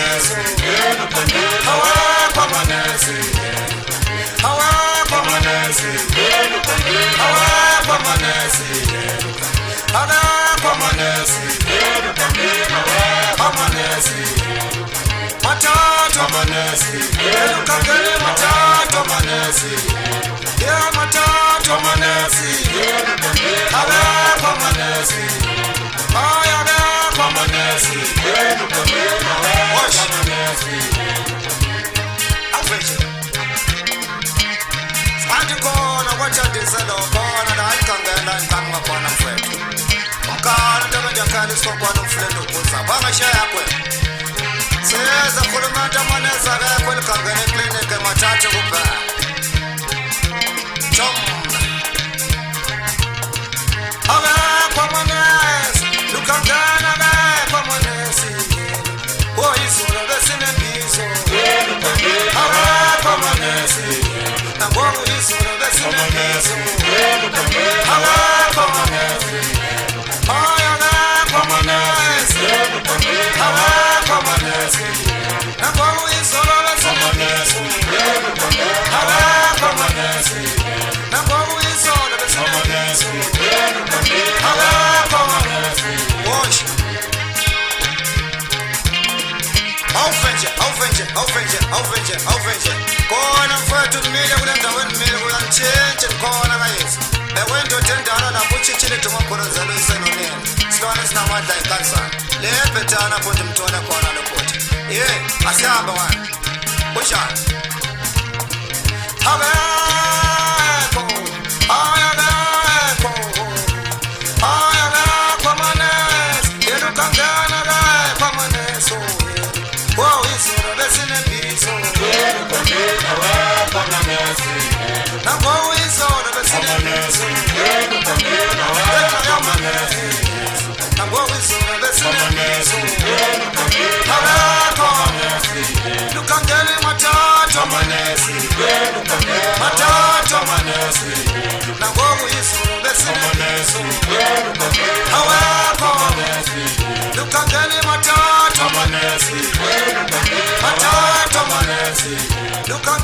manesi, awekho manesi, awekho manesi, awekho manesi, awekho manesi, amanesi, matatu manesi, elukangeni matatu manesi, yeah matatu manesi, awekho manesi, awekho manesi, wash manesi, average. Santi kona wacha dizelo kona na ikangela nkanga kona mfwetu. Mkana tameja kani sko kwana mflendo kuza banga shaya kwe. Seza kulumata maneza rekwe likangeni klinike matatu kupa. Chomna awekho manesi, lukangana awekho manesi, woyizolo besinembizo, awekho manesi, nangoku izolo besinembizo, awekho manesi, awekho manesi, awekho manesi, nangoku izolo besinembizo, awekho manesi, nangoku izolo besinembizo, awekho manesi, wash. Aufenje. Kona mfwetu mmile kule ndaweni mmile kula nchenche nkona kayesi. Bewendo tendana na kuchichile tumakoro zelu iseno nene. Silwane sina madla ikansana. Lepe tana pondi mtuone kona lukote. Asiamba wana. Kushana. Aweko manesi, elukangana awekho manesi, wow izolo besinembizo, awekho manesi, nangoku izolo besinembizo, awekho manesi, nangoku izolo besinembizo, awekho manesi, lukangeni matatu manesi, matatu manesi, nangoku izolo besinembizo, awekho manesi, lukangeni matatu manesi, matatu manesi, lukangeni